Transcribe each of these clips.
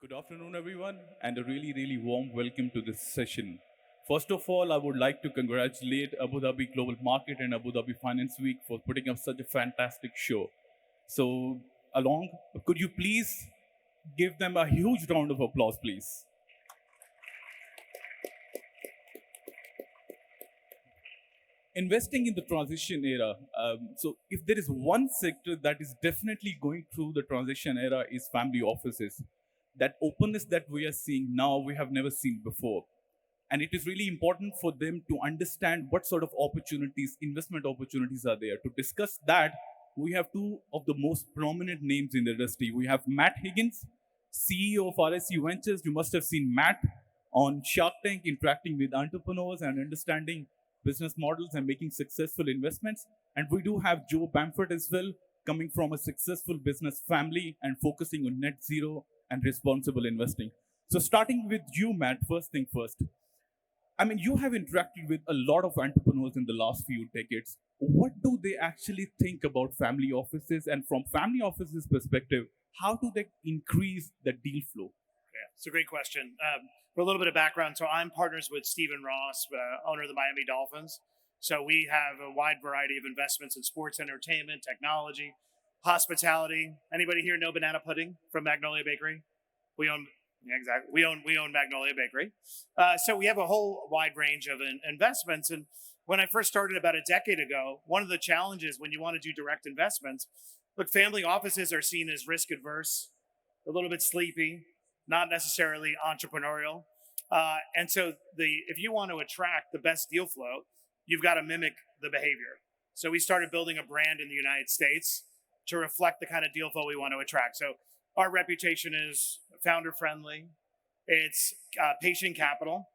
Good afternoon, everyone, and a really, really warm welcome to this session. First of all, I would like to congratulate Abu Dhabi Global Market and Abu Dhabi Finance Week for putting up such a fantastic show. So, along, could you please give them a huge round of applause, please? Investing in the transition era. So, if there is one sector that is definitely going through the transition era, is family offices. That openness that we are seeing now, we have never seen before. And it is really important for them to understand what sort of opportunities, investment opportunities are there. To discuss that, we have two of the most prominent names in the industry. We have Matt Higgins, CEO of RSU Ventures. You must have seen Matt on Shark Tank interacting with entrepreneurs and understanding business models and making successful investments. And we do have Joe Bamford as well, coming from a successful business family and focusing on net zero and responsible investing. So, starting with you, Matt, first thing first. I mean, you have interacted with a lot of entrepreneurs in the last few decades. What do they actually think about family offices? And from family offices' perspective, how do they increase the deal flow? Yeah, it's a great question. For a little bit of background, so I'm partners with Stephen Ross, owner of the Miami Dolphins. So we have a wide variety of investments in sports, entertainment, technology, hospitality. Anybody here know Banana Pudding from Magnolia Bakery? We own, yeah, exactly. We own Magnolia Bakery. So we have a whole wide range of investments. And when I first started about a decade ago, one of the challenges when you want to do direct investments, look, family offices are seen as risk adverse, a little bit sleepy, not necessarily entrepreneurial. And so if you want to attract the best deal flow, you've got to mimic the behavior. So we started building a brand in the United States to reflect the kind of deal flow we want to attract. So our reputation is founder friendly. It's patient capital.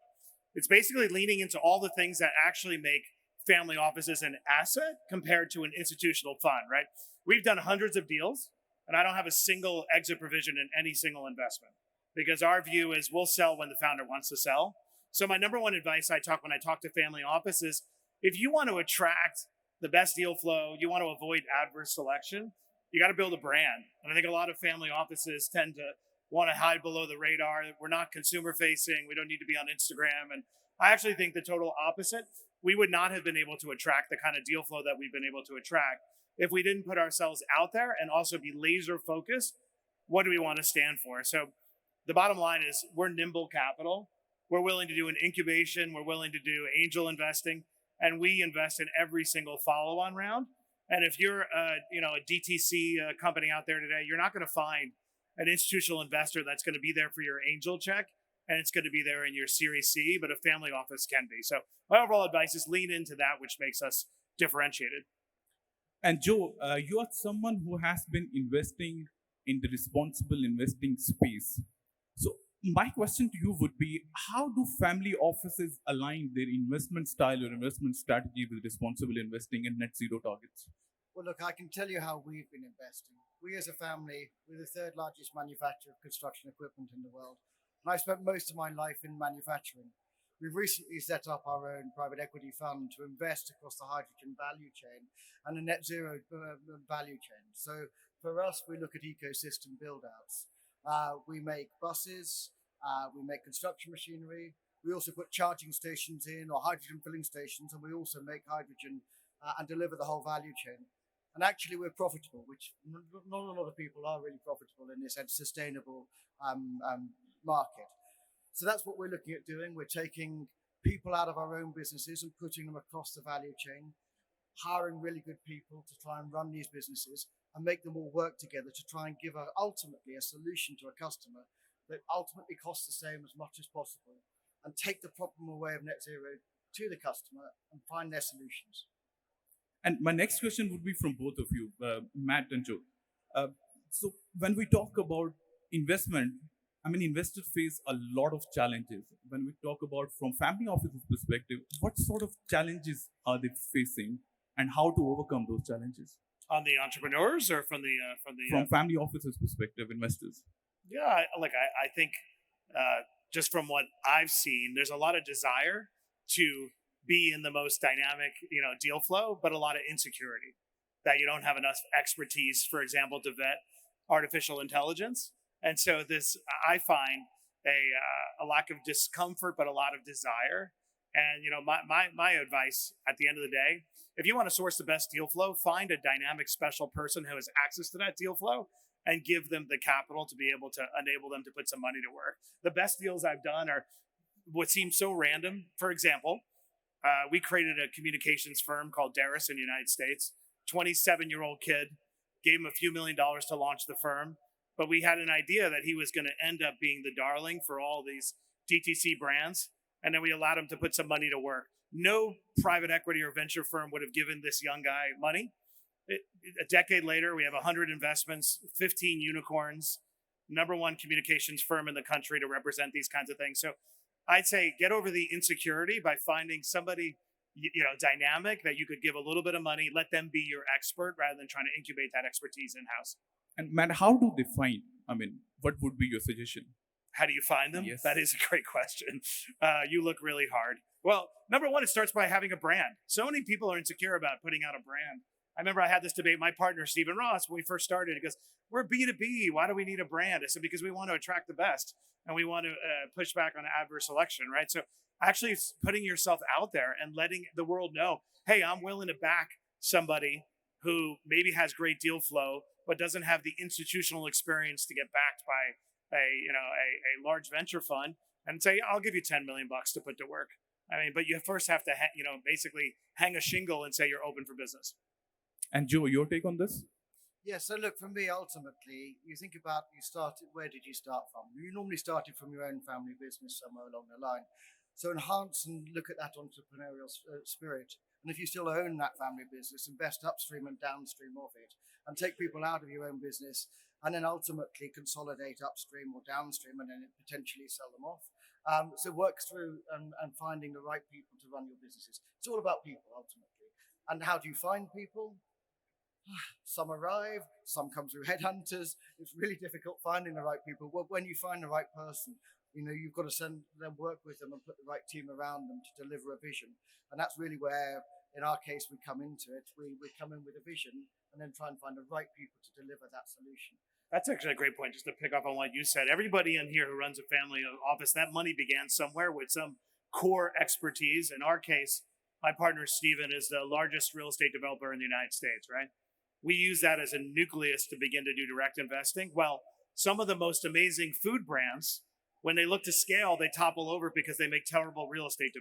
It's basically leaning into all the things that actually make family offices an asset compared to an institutional fund, right? We've done hundreds of deals, and I don't have a single exit provision in any single investment because our view is we'll sell when the founder wants to sell. So my number one advice when I talk to family offices, if you want to attract the best deal flow, you want to avoid adverse selection, you got to build a brand. And I think a lot of family offices tend to want to hide below the radar. We're not consumer facing. We don't need to be on Instagram. And I actually think the total opposite. We would not have been able to attract the kind of deal flow that we've been able to attract if we didn't put ourselves out there and also be laser focused. What do we want to stand for? So the bottom line is we're nimble capital. We're willing to do an incubation. We're willing to do angel investing, and we invest in every single follow-on round. And if you're a DTC company out there today, you're not going to find an institutional investor that's going to be there for your angel check, and it's going to be there in your Series C, but a family office can be. So my overall advice is lean into that, which makes us differentiated. And Joe, you are someone who has been investing in the responsible investing space. So, my question to you would be, how do family offices align their investment style or investment strategy with responsible investing and net zero targets? Well, look, I can tell you how we've been investing. We as a family, we're the third largest manufacturer of construction equipment in the world. And I spent most of my life in manufacturing. We've recently set up our own private equity fund to invest across the hydrogen value chain and the net zero value chain. So for us, we look at ecosystem build outs. We make buses, we make construction machinery. We also put charging stations in or hydrogen filling stations, and we also make hydrogen and deliver the whole value chain. And actually, we're profitable, which not a lot of people are really profitable in this sustainable market. So that's what we're looking at doing. We're taking people out of our own businesses and putting them across the value chain, hiring really good people to try and run these businesses and make them all work together to try and give ultimately a solution to a customer that ultimately costs the same as much as possible and take the problem away of net zero to the customer and find their solutions. And my next question would be from both of you, Matt and Joe. So when we talk about investment, I mean, investors face a lot of challenges. When we talk about from family offices perspective, what sort of challenges are they facing and how to overcome those challenges? On the entrepreneurs or from family offices perspective, investors? Yeah, I think just from what I've seen, there's a lot of desire to be in the most dynamic, deal flow, but a lot of insecurity. that you don't have enough expertise, for example, to vet artificial intelligence. And so this, I find a lack of discomfort, but a lot of desire. And my advice at the end of the day, if you want to source the best deal flow, find a dynamic special person who has access to that deal flow and give them the capital to be able to enable them to put some money to work. The best deals I've done are what seems so random. For example, we created a communications firm called Darris in the United States. 27-year-old kid, gave him a few $1,000,000 to launch the firm. But we had an idea that he was going to end up being the darling for all these DTC brands. And then we allowed him to put some money to work. No private equity or venture firm would have given this young guy money. A decade later, we have 100 investments, 15 unicorns, #1 communications firm in the country to represent these kinds of things. So I'd say get over the insecurity by finding somebody dynamic that you could give a little bit of money, let them be your expert rather than trying to incubate that expertise in-house. And Matt, how do they find? I mean, what would be your suggestion? How do you find them? Yes. That is a great question. You look really hard. Well, #1, it starts by having a brand. So many people are insecure about putting out a brand. I remember I had this debate, my partner, Stephen Ross, when we first started, he goes, we're B2B. Why do we need a brand? I said, because we want to attract the best and we want to push back on adverse selection, right? So actually it's putting yourself out there and letting the world know, hey, I'm willing to back somebody who maybe has great deal flow, but doesn't have the institutional experience to get backed by a large venture fund, and say, I'll give you $10 million to put to work. I mean, but you first have to, basically hang a shingle and say you're open for business. And Joe, your take on this? Yeah, so look, for me, ultimately, you think about where did you start from? You normally started from your own family business somewhere along the line. So enhance and look at that entrepreneurial spirit. And if you still own that family business, invest upstream and downstream of it and take people out of your own business and then ultimately consolidate upstream or downstream and then potentially sell them off. So work through and finding the right people to run your businesses. It's all about people ultimately. And how do you find people? Some arrive, some come through headhunters. It's really difficult finding the right people. Well, when you find the right person, you've got to send them, work with them and put the right team around them to deliver a vision. And that's really where, in our case, we come into it. We come in with a vision and then try and find the right people to deliver that solution. That's actually a great point, just to pick up on what you said. Everybody in here who runs a family office, that money began somewhere with some core expertise. In our case, my partner, Steven, is the largest real estate developer in the United States, right? We use that as a nucleus to begin to do direct investing. Well, some of the most amazing food brands, when they look to scale, they topple over because they make terrible real estate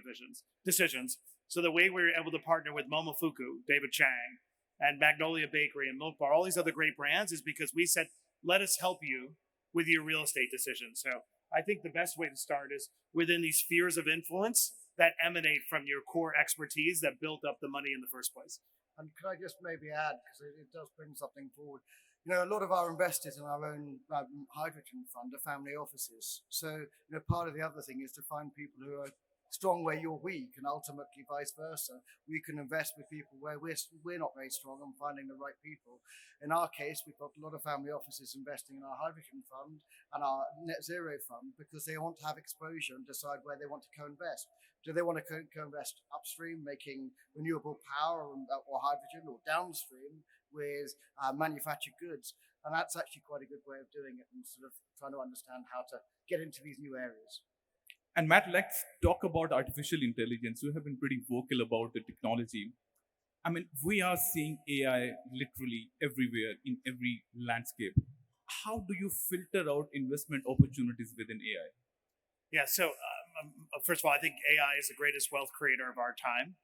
decisions. So the way we were able to partner with Momofuku, David Chang, and Magnolia Bakery and Milk Bar, all these other great brands, is because we said, let us help you with your real estate decisions. So I think the best way to start is within these spheres of influence that emanate from your core expertise that built up the money in the first place. And could I just maybe add, because it does bring something forward. A lot of our investors in our own hydrogen fund are family offices. So, part of the other thing is to find people who are strong where you're weak, and ultimately vice versa. We can invest with people where we're not very strong and finding the right people. In our case, we've got a lot of family offices investing in our hydrogen fund and our net zero fund because they want to have exposure and decide where they want to co-invest. Do they want to co-invest upstream, making renewable power or hydrogen, or downstream with manufactured goods? And that's actually quite a good way of doing it and sort of trying to understand how to get into these new areas. And Matt, let's talk about artificial intelligence. You have been pretty vocal about the technology. I mean, we are seeing AI literally everywhere in every landscape. How do you filter out investment opportunities within AI? Yeah, so first of all, I think AI is the greatest wealth creator of our time,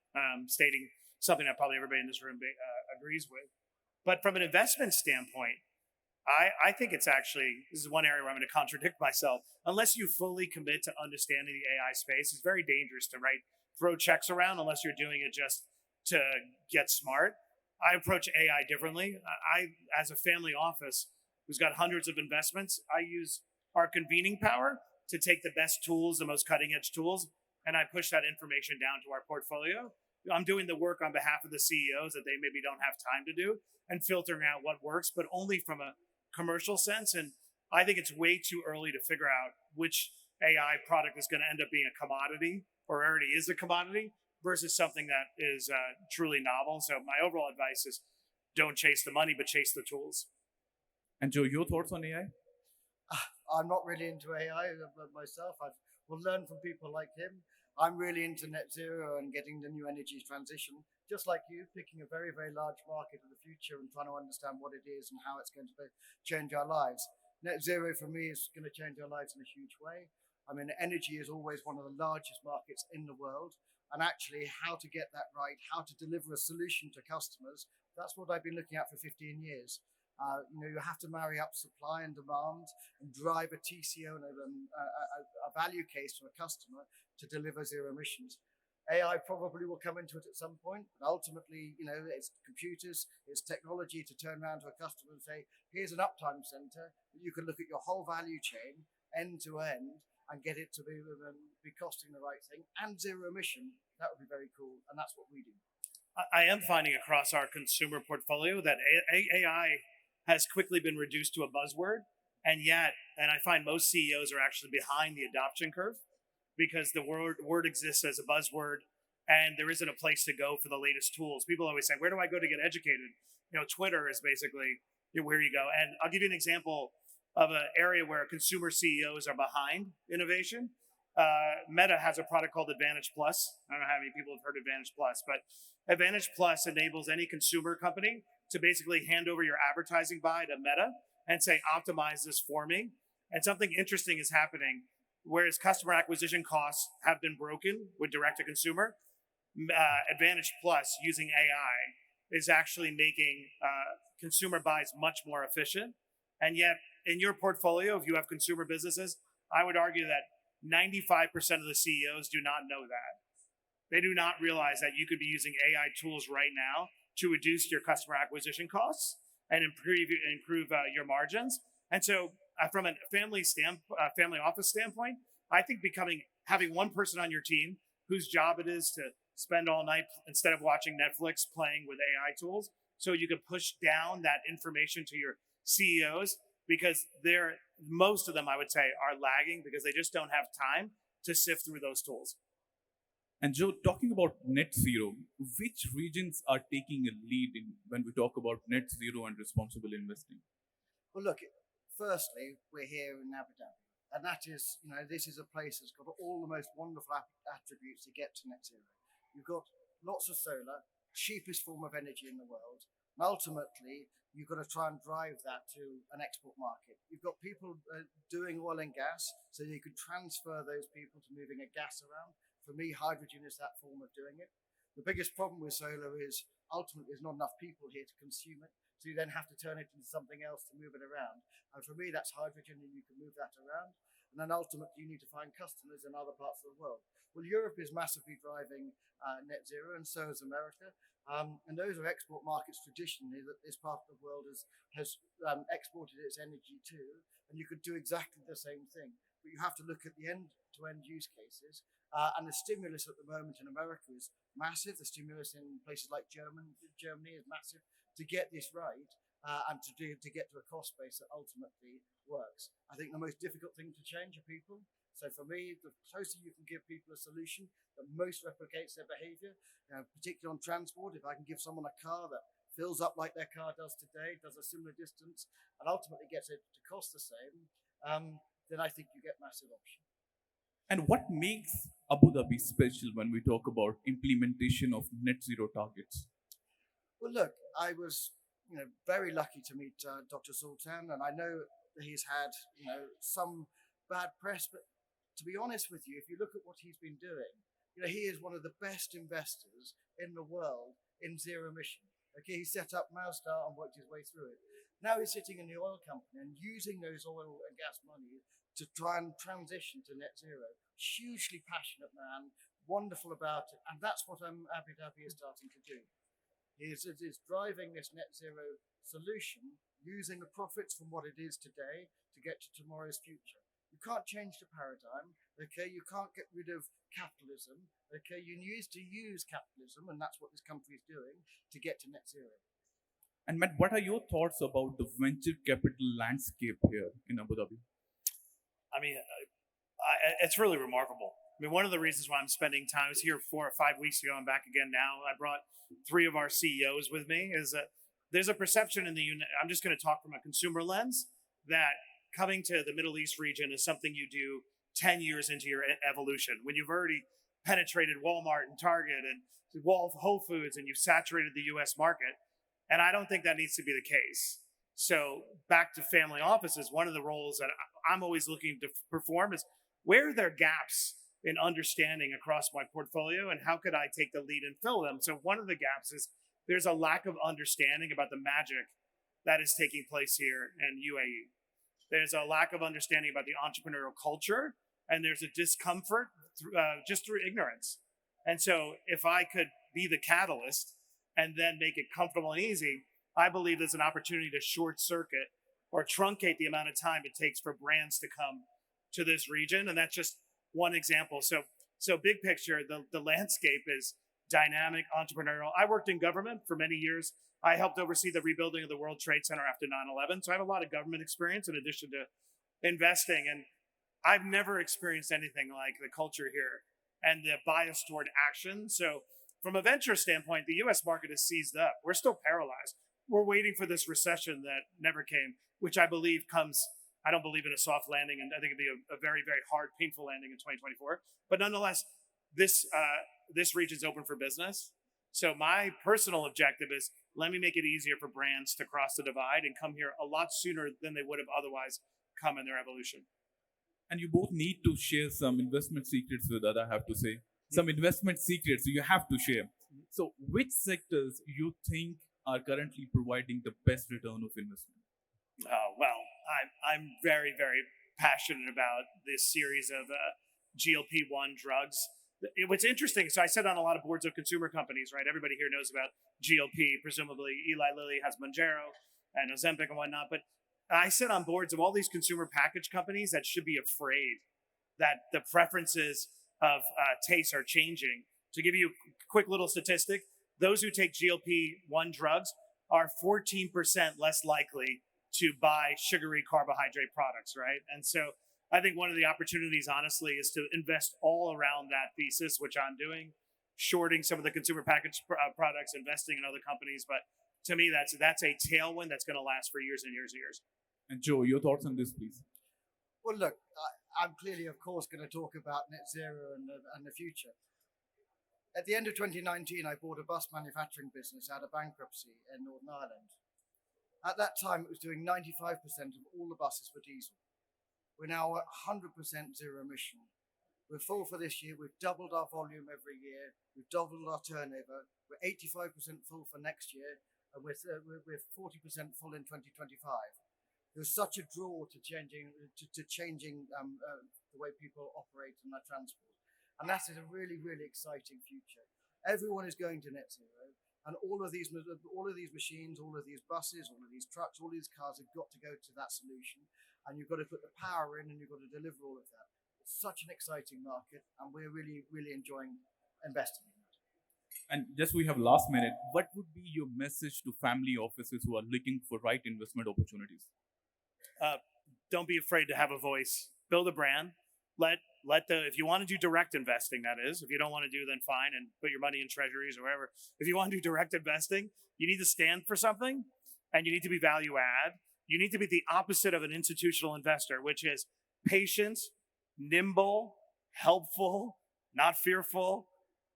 stating something that probably everybody in this room agrees with. But from an investment standpoint, I think it's actually, this is one area where I'm going to contradict myself. Unless you fully commit to understanding the AI space, it's very dangerous to throw checks around unless you're doing it just to get smart. I approach AI differently. I, as a family office who's got hundreds of investments, I use our convening power to take the best tools, the most cutting edge tools, and I push that information down to our portfolio. I'm doing the work on behalf of the CEOs that they maybe don't have time to do and filtering out what works, but only from a commercial sense. And I think it's way too early to figure out which AI product is going to end up being a commodity or already is a commodity versus something that is truly novel. So my overall advice is don't chase the money, but chase the tools. And Joe, your thoughts on AI? I'm not really into AI myself. I will learn from people like him. I'm really into net zero and getting the new energy transition, just like you, picking a very, very large market of the future and trying to understand what it is and how it's going to change our lives. Net zero for me is going to change our lives in a huge way. I mean, energy is always one of the largest markets in the world. And actually, how to get that right, how to deliver a solution to customers, that's what I've been looking at for 15 years. You have to marry up supply and demand and drive a TCO and a value case to a customer to deliver zero emissions. AI probably will come into it at some point, but ultimately, it's computers, it's technology to turn around to a customer and say, here's an uptime center that you can look at your whole value chain end to end and get it to be costing the right thing and zero emission. That would be very cool, and that's what we do. I am finding across our consumer portfolio that AI has quickly been reduced to a buzzword, and I find most CEOs are actually behind the adoption curve because the word exists as a buzzword, and there isn't a place to go for the latest tools. People always say, "Where do I go to get educated?" Twitter is basically where you go. And I'll give you an example of an area where consumer CEOs are behind innovation. Meta has a product called Advantage Plus. I don't know how many people have heard Advantage Plus, but Advantage Plus enables any consumer company to basically hand over your advertising buy to Meta and say, optimize this for me. And something interesting is happening. Whereas customer acquisition costs have been broken with direct to consumer, Advantage Plus using AI is actually making consumer buys much more efficient. And yet, in your portfolio, if you have consumer businesses, I would argue that 95% of the CEOs do not know that. They do not realize that you could be using AI tools right now to reduce your customer acquisition costs and improve your margins. And so, from a family office standpoint, I think having one person on your team whose job it is to spend all night instead of watching Netflix playing with AI tools, so you can push down that information to your CEOs, because most of them, I would say, are lagging because they just don't have time to sift through those tools. And Joe, talking about net zero, which regions are taking a lead when we talk about net zero and responsible investing? Well, look, firstly, we're here in Abu Dhabi, and that is, this is a place that's got all the most wonderful attributes to get to net zero. You've got lots of solar, cheapest form of energy in the world, and ultimately, you've got to try and drive that to an export market. You've got people doing oil and gas, so you could transfer those people to moving a gas around. For me, hydrogen is that form of doing it. The biggest problem with solar is ultimately there's not enough people here to consume it, so you then have to turn it into something else to move it around. And for me, that's hydrogen, and you can move that around. And then ultimately, you need to find customers in other parts of the world. Well, Europe is massively driving net zero, and so is America. And those are export markets traditionally that this part of the world has exported its energy to, and you could do exactly the same thing. But you have to look at the end-to-end use cases. And the stimulus at the moment in America is massive. The stimulus in places like Germany is massive to get this right and to get to a cost base that ultimately works. I think the most difficult thing to change are people. So for me, the closer you can give people a solution that most replicates their behavior, particularly on transport, if I can give someone a car that fills up like their car does today, does a similar distance, and ultimately gets it to cost the same, then I think you get massive option. And what makes Abu Dhabi special when we talk about implementation of net zero targets? Well, look, I was very lucky to meet Dr. Sultan, and I know that he's had some bad press, but to be honest with you, if you look at what he's been doing, he is one of the best investors in the world in zero emission. Okay, he set up Mazda and worked his way through it. Now he's sitting in the oil company and using those oil and gas money to try and transition to net zero. Hugely passionate man, wonderful about it, and that's what Abu Dhabi is starting to do. He is driving this net zero solution using the profits from what it is today to get to tomorrow's future. You can't change the paradigm, okay? You can't get rid of capitalism, okay? You need to use capitalism, and that's what this country is doing to get to net zero. And Matt, what are your thoughts about the venture capital landscape here in Abu Dhabi? I mean, it's really remarkable. I mean, one of the reasons why I'm spending time, I was here 4 or 5 weeks ago, I'm back again now. I brought 3 of our CEOs with me, is that there's a perception in I'm just going to talk from a consumer lens, that coming to the Middle East region is something you do 10 years into your evolution, when you've already penetrated Walmart and Target and Whole Foods, and you've saturated the US market. And I don't think that needs to be the case. So back to family offices, one of the roles that I'm always looking to perform is, where are there gaps in understanding across my portfolio, and how could I take the lead and fill them? So one of the gaps is, there's a lack of understanding about the magic that is taking place here in UAE. There's a lack of understanding about the entrepreneurial culture, and there's a discomfort just through ignorance. And so if I could be the catalyst and then make it comfortable and easy, I believe there's an opportunity to short circuit or truncate the amount of time it takes for brands to come to this region. And that's just one example. So big picture, the landscape is dynamic, entrepreneurial. I worked in government for many years. I helped oversee the rebuilding of the World Trade Center after 9/11. So I have a lot of government experience in addition to investing. And I've never experienced anything like the culture here and the bias toward action. So from a venture standpoint, the US market is seized up. We're still paralyzed. We're waiting for this recession that never came, which I believe comes. I don't believe in a soft landing, and I think it'd be a very, very hard, painful landing in 2024. But nonetheless, this region's open for business. So my personal objective is, let me make it easier for brands to cross the divide and come here a lot sooner than they would have otherwise come in their evolution. And you both need to share some investment secrets with us, I have to say. Some investment secrets you have to share. So which sectors you think are currently providing the best return of investment? Well, I'm very, very passionate about this series of GLP-1 drugs. What's interesting, so I sit on a lot of boards of consumer companies, right? Everybody here knows about GLP. Presumably, Eli Lilly has Mounjaro and Ozempic and whatnot. But I sit on boards of all these consumer package companies that should be afraid that the preferences of taste are changing. To give you a quick little statistic, those who take GLP-1 drugs are 14% less likely to buy sugary carbohydrate products, right? And so I think one of the opportunities, honestly, is to invest all around that thesis, which I'm doing, shorting some of the consumer packaged products, investing in other companies. But to me, that's a tailwind that's going to last for years and years and years. And Joe, your thoughts on this, please. Well, look, I'm clearly, of course, going to talk about net zero and the future. At the end of 2019, I bought a bus manufacturing business out of bankruptcy in Northern Ireland. At that time, it was doing 95% of all the buses were diesel. We're now at 100% zero emission. We're full for this year. We've doubled our volume every year. We've doubled our turnover. We're 85% full for next year, and we're 40% full in 2025. There's such a draw to changing the way people operate in their transport, and that is a really, really exciting future. Everyone is going to net zero, and all of these machines, all of these buses, all of these trucks, all these cars have got to go to that solution. And you've got to put the power in, and you've got to deliver all of that. It's such an exciting market, and we're really, really enjoying investing in it. And just we have last minute, what would be your message to family offices who are looking for right investment opportunities? Don't be afraid to have a voice. Build a brand. If you want to do direct investing, that is. If you don't want to do, then fine, and put your money in treasuries or wherever. If you want to do direct investing, you need to stand for something, and you need to be value add. You need to be the opposite of an institutional investor, which is patient, nimble, helpful, not fearful.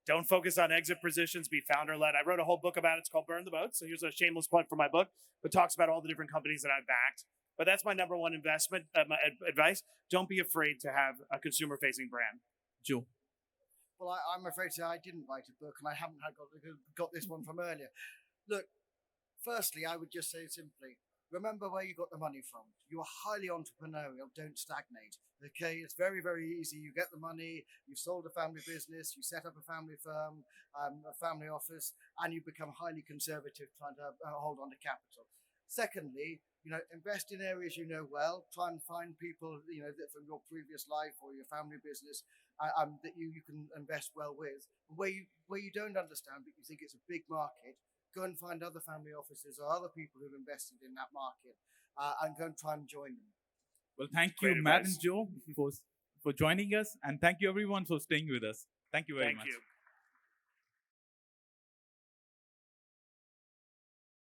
Don't focus on exit positions, be founder-led. I wrote a whole book about it. It's called Burn the Boat. So here's a shameless plug for my book, but talks about all the different companies that I've backed. But that's my number one investment, my advice. Don't be afraid to have a consumer-facing brand. Joe. Well, I'm afraid to say I didn't write a book, and I haven't got this one from earlier. Look, firstly, I would just say simply, remember where you got the money from. You are highly entrepreneurial. Don't stagnate. Okay, it's very, very easy. You get the money, you've sold a family business, you set up a family firm, a family office, and you become highly conservative, trying to hold on to capital. Secondly, invest in areas you know well. Try and find people, that from your previous life or your family business that you can invest well with. Where you don't understand, but you think it's a big market, go and find other family offices or other people who've invested in that market and go and try and join them. Well, thank you, Matt and Joe, for joining us. And thank you, everyone, for staying with us. Thank you very much. Thank you.